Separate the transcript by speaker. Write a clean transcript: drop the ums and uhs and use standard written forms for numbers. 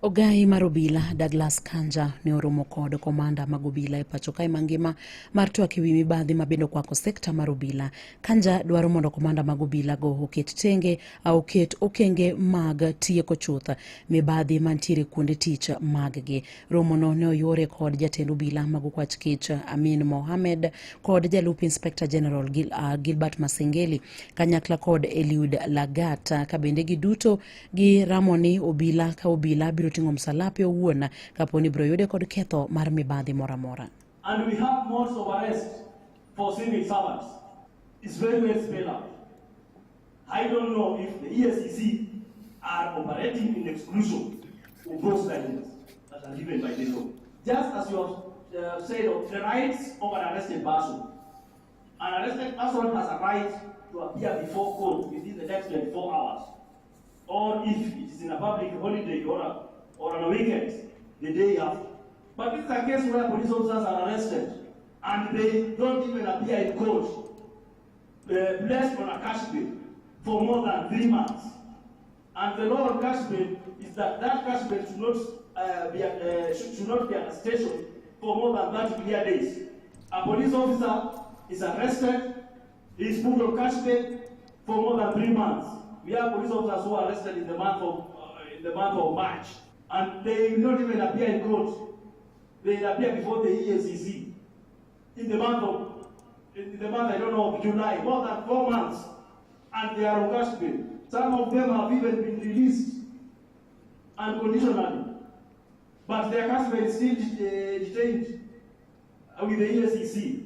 Speaker 1: Ogai mar obila Douglas Kanja ne oromo kod komanda mag obila e pachoka mangima mar twak ewi mibadhi mabende kwako sekta mar obila. Kanja dwaro mondo komanda mag obila go oket tenge au oket okenge mag tieko chuth mibadhi mantiere kuonde tich mag-gi. Romono ne oyore kod jatend obila mag Okwach Kich Amin Mohamed kod jalup Inspector General Gilbert Masengeli kanyakla kod Eliud Lagat kabende gi duto gi ramoni obila ka obila biro tingo msalape owuon kaponi biro yude kod ketho mar mibadhi mora mora.
Speaker 2: And we have modes of arrest for civil servants. It's very well spelled out. I don't know if the ESCC are operating in exclusion of those guidelines that are given by the law. Just as you have said of the rights of an arrested person. An arrested person has a right to appear before court within the next 24 hours. Or if it is in a public holiday or on a weekend, the day after. But this is a case where police officers are arrested and they don't even appear in court, placed on a cash bill for more than 3 months. And the law on cash bill is that cash bill should not be at a station for more than 30 clear days. A police officer is arrested, he is put on cash bill for more than 3 months. We have police officers who are arrested in the month of March, and they will not even appear in court. They will appear before the ESCC in the month I don't know of July, more than 4 months, and they are on cash bail. Some of them have even been released unconditionally, but their cash bail is still detained with the ESCC.